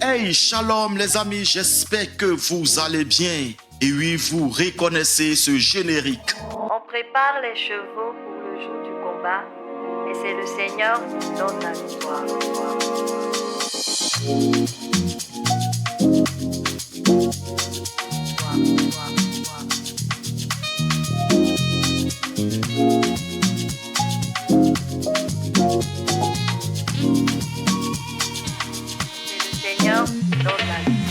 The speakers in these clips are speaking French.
Hey, shalom les amis, j'espère que vous allez bien. Et oui, vous reconnaissez ce générique. On prépare les chevaux pour le jour du combat et c'est le Seigneur qui donne la victoire. C'est le Seigneur qui donne la victoire.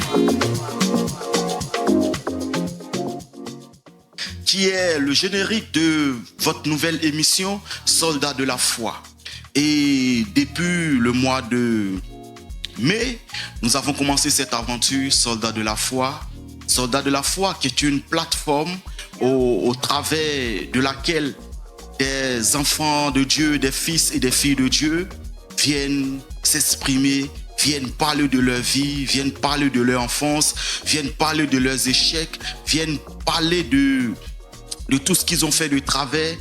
Qui est le générique de votre nouvelle émission Soldats de la foi. Et depuis le mois de mai, nous avons commencé cette aventure Soldats de la foi. Soldats de la foi qui est une plateforme au travers de laquelle des enfants de Dieu, des fils et des filles de Dieu viennent s'exprimer, viennent parler de leur vie, viennent parler de leur enfance, viennent parler de leurs échecs, viennent parler de tout ce qu'ils ont fait de travers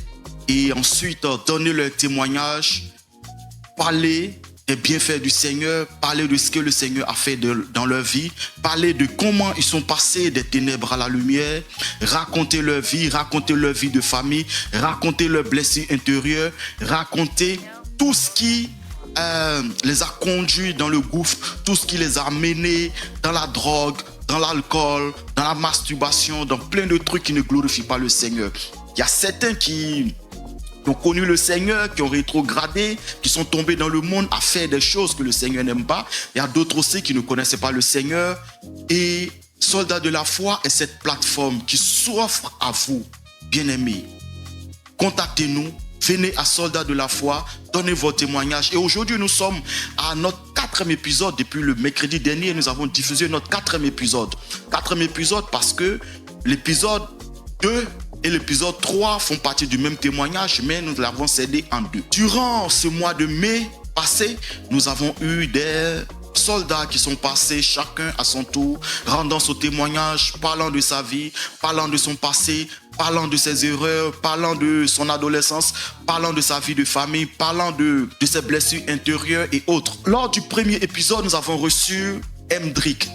et ensuite donner leur témoignage, parler des bienfaits du Seigneur, parler de ce que le Seigneur a fait dans leur vie, parler de comment ils sont passés des ténèbres à la lumière, raconter leur vie de famille, raconter leurs blessures intérieures, raconter tout ce qui les a conduits dans le gouffre, tout ce qui les a menés dans la drogue, dans l'alcool, dans la masturbation, dans plein de trucs qui ne glorifient pas le Seigneur. Il y a certains qui ont connu le Seigneur, qui ont rétrogradé, qui sont tombés dans le monde à faire des choses que le Seigneur n'aime pas. Il y a d'autres aussi qui ne connaissaient pas le Seigneur. Et Soldats de la foi est cette plateforme qui s'offre à vous, bien-aimés. Contactez-nous. Venez à Soldats de la foi, donnez vos témoignages. Et aujourd'hui, nous sommes à notre 4e épisode. Depuis le mercredi dernier, nous avons diffusé notre 4e épisode. 4e épisode parce que l'épisode 2 et l'épisode 3 font partie du même témoignage, mais nous l'avons scindé en deux. Durant ce mois de mai passé, nous avons eu des soldats qui sont passés chacun à son tour, rendant son témoignage, parlant de sa vie, parlant de son passé, parlant de ses erreurs, parlant de son adolescence, parlant de sa vie de famille, parlant de ses blessures intérieures et autres. Lors du premier épisode, nous avons reçu Mdrick,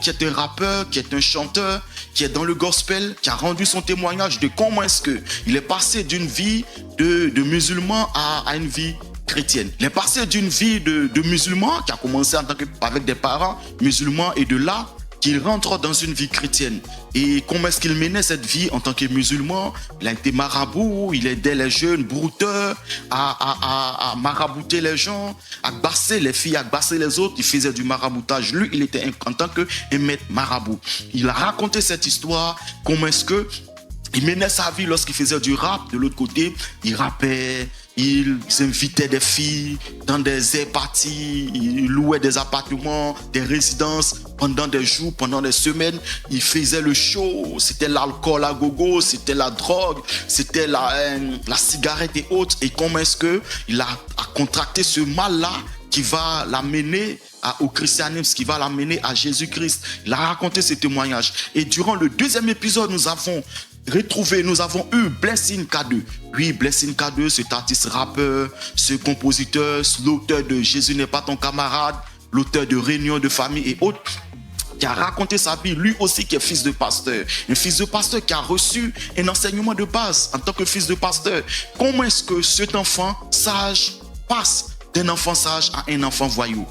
qui est un rappeur, qui est un chanteur, qui est dans le gospel, qui a rendu son témoignage de comment est-ce qu'il est passé d'une vie de musulman à une vie chrétienne. Il est passé d'une vie de musulman qui a commencé avec des parents musulmans et de là qu'il rentre dans une vie chrétienne. Et comment est-ce qu'il menait cette vie en tant que musulman? Il a été marabout, il aidait les jeunes brouteurs à marabouter les gens, à basser les filles, à basser les autres. Il faisait du maraboutage. Lui, il était en tant que maître marabout. Il a raconté cette histoire, comment est-ce que il menait sa vie lorsqu'il faisait du rap. De l'autre côté, il rappait, il invitait des filles dans des air parties, il louait des appartements, des résidences pendant des jours, pendant des semaines. Il faisait le show, c'était l'alcool à gogo, c'était la drogue, c'était la cigarette et autres. Et comment est-ce qu'il a contracté ce mal-là qui va l'amener au christianisme, qui va l'amener à Jésus-Christ. Il a raconté ce témoignage. Et durant le 2e épisode, nous avons eu Blessing K2. Oui, Blessing K2, cet artiste rappeur, ce compositeur, l'auteur de Jésus n'est pas ton camarade, l'auteur de Réunion de famille et autres, qui a raconté sa vie, lui aussi qui est fils de pasteur. Un fils de pasteur qui a reçu un enseignement de base en tant que fils de pasteur. Comment est-ce que cet enfant sage passe d'un enfant sage à un enfant voyou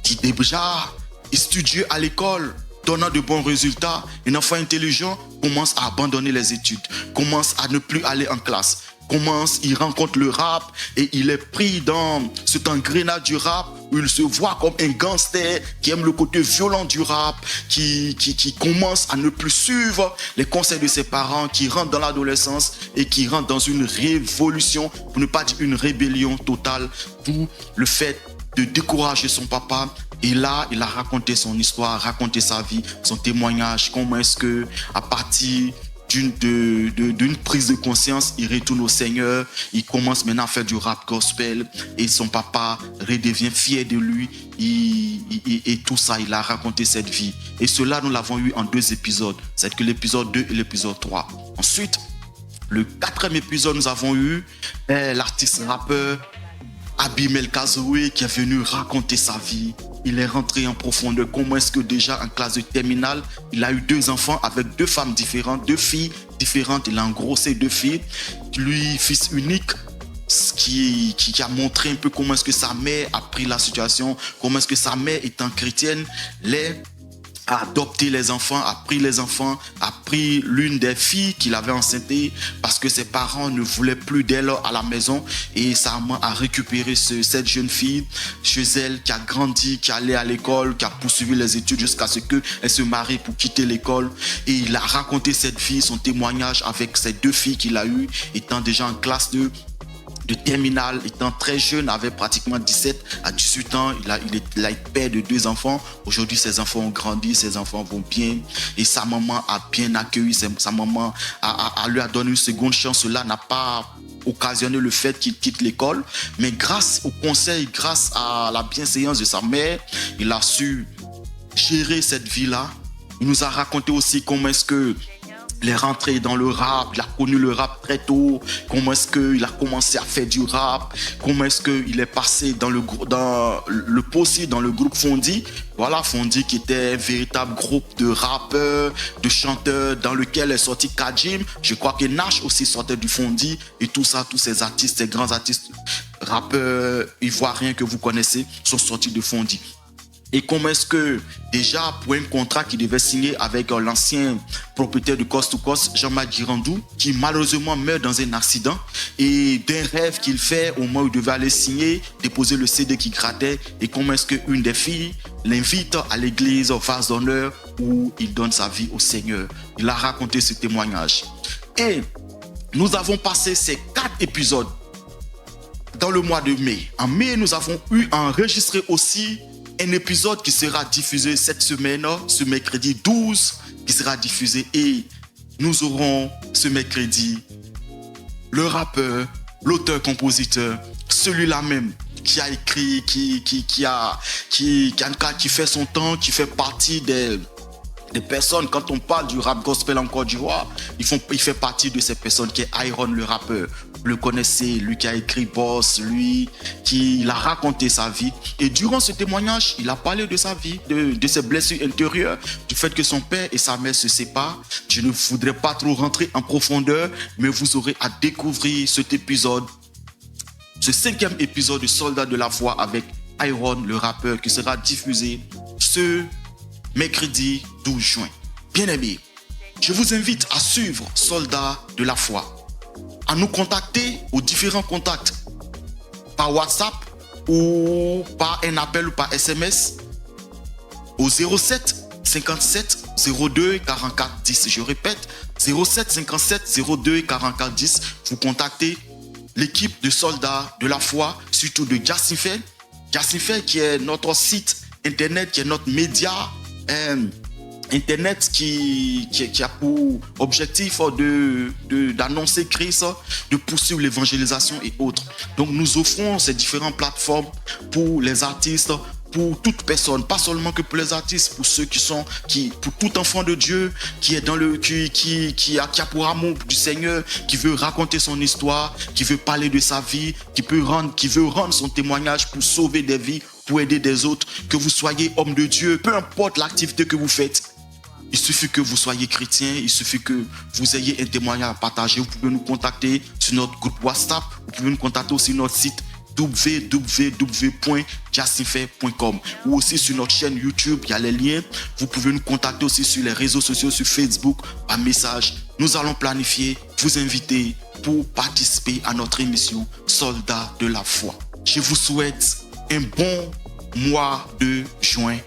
qui déjà est studieux à l'école, donnant de bons résultats? Un enfant intelligent commence à abandonner les études, commence à ne plus aller en classe, il rencontre le rap et il est pris dans cet engrenage du rap où il se voit comme un gangster qui aime le côté violent du rap, qui commence à ne plus suivre les conseils de ses parents, qui rentre dans l'adolescence et qui rentre dans une révolution, pour ne pas dire une rébellion totale, pour le fait de décourager son papa. Et là, il a raconté son histoire, raconté sa vie, son témoignage, comment est-ce que, à partir d'une prise de conscience, il retourne au Seigneur, il commence maintenant à faire du rap gospel et son papa redevient fier de lui et tout ça, il a raconté cette vie. Et cela, nous l'avons eu en 2 épisodes, c'est que l'épisode 2 et l'épisode 3. Ensuite, le 4e épisode, nous avons eu l'artiste rappeur Abimel Kazoué qui est venu raconter sa vie, il est rentré en profondeur. Comment est-ce que déjà en classe de terminale, il a eu 2 enfants avec 2 femmes différentes, 2 filles différentes. Il a engrossé 2 filles. Lui, fils unique, qui a montré un peu comment est-ce que sa mère a pris la situation, comment est-ce que sa mère, étant chrétienne, a adopté les enfants, a pris l'une des filles qu'il avait enceintée parce que ses parents ne voulaient plus d'elle à la maison, et sa maman a récupéré cette jeune fille chez elle, qui a grandi, qui allait à l'école, qui a poursuivi les études jusqu'à ce qu'elle se marie pour quitter l'école. Et il a raconté cette fille, son témoignage avec ces 2 filles qu'il a eues, étant déjà en classe de terminale, étant très jeune, avait pratiquement 17 à 18 ans. Il est père de 2 enfants. Aujourd'hui, ses enfants ont grandi, ses enfants vont bien. Et sa maman a bien accueilli. Sa maman lui a donné une seconde chance. Cela n'a pas occasionné le fait qu'il quitte l'école. Mais grâce au conseil, grâce à la bienséance de sa mère, il a su gérer cette vie-là. Il nous a raconté aussi comment est-ce que il est rentré dans le rap, il a connu le rap très tôt, comment est-ce qu'il a commencé à faire du rap, comment est-ce qu'il est passé dans le groupe Fondi. Voilà, Fondi qui était un véritable groupe de rappeurs, de chanteurs dans lequel est sorti Kajim. Je crois que Nash aussi sortait du Fondi, et tout ça, tous ces artistes, ces grands artistes rappeurs ivoiriens que vous connaissez sont sortis de Fondi. Et comment est-ce que, déjà, pour un contrat qu'il devait signer avec l'ancien propriétaire de Coast to Coast, Jean-Marc Girandou, qui malheureusement meurt dans un accident, et d'un rêve qu'il fait au moment où il devait aller signer, déposer le CD qui grattait, et comment est-ce qu'une des filles l'invite à l'église Vase d'honneur où il donne sa vie au Seigneur. Il a raconté ce témoignage. Et nous avons passé ces 4 épisodes dans le mois de mai. En mai, nous avons enregistré aussi un épisode qui sera diffusé cette semaine, ce mercredi 12, qui sera diffusé, et nous aurons ce mercredi le rappeur, l'auteur-compositeur, celui-là même qui a écrit, qui fait son temps, qui fait partie des personnes, quand on parle du rap gospel en Côte d'Ivoire, il fait partie de ces personnes, qui est Iron le rappeur. Vous le connaissez, lui qui a écrit Boss, lui qui a raconté sa vie. Et durant ce témoignage, il a parlé de sa vie, de ses blessures intérieures, du fait que son père et sa mère se séparent. Je ne voudrais pas trop rentrer en profondeur, mais vous aurez à découvrir cet épisode, ce 5e épisode de Soldats de la foi avec Iron le rappeur, qui sera diffusé ce mercredi 12 juin. Bien-aimés, je vous invite à suivre Soldats de la foi, à nous contacter aux différents contacts, par WhatsApp ou par un appel ou par SMS au 07 57 02 44 10. Je répète, 07 57 02 44 10. Vous contactez l'équipe de Soldats de la foi, surtout de Jassifé. Jassifé qui est notre site internet, qui est notre média Internet qui a pour objectif d'annoncer Christ, de poursuivre l'évangélisation et autres. Donc nous offrons ces différentes plateformes pour les artistes, pour toute personne, pas seulement que pour les artistes, pour ceux pour tout enfant de Dieu qui est qui a pour amour du Seigneur, qui veut raconter son histoire, qui veut parler de sa vie, qui veut rendre son témoignage pour sauver des vies, pour aider des autres. Que vous soyez homme de Dieu, peu importe l'activité que vous faites, il suffit que vous soyez chrétien, il suffit que vous ayez un témoignage à partager. Vous pouvez nous contacter sur notre groupe WhatsApp, vous pouvez nous contacter aussi sur notre site www.jassifé.com ou aussi sur notre chaîne YouTube, il y a les liens. Vous pouvez nous contacter aussi sur les réseaux sociaux, sur Facebook, par message. Nous allons planifier, vous inviter pour participer à notre émission Soldats de la foi. Je vous souhaite un bon mois de juin.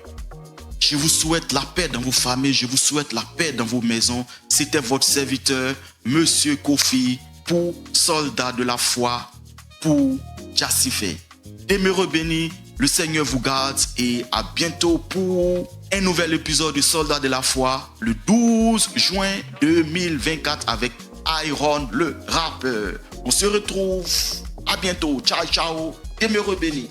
Je vous souhaite la paix dans vos familles, je vous souhaite la paix dans vos maisons. C'était votre serviteur, Monsieur Kofi, pour Soldats de la foi, pour Jassifé. Demeurez bénis, le Seigneur vous garde, et à bientôt pour un nouvel épisode de Soldats de la foi, le 12 juin 2024 avec Iron le rappeur. On se retrouve, à bientôt, ciao ciao, demeurez bénis.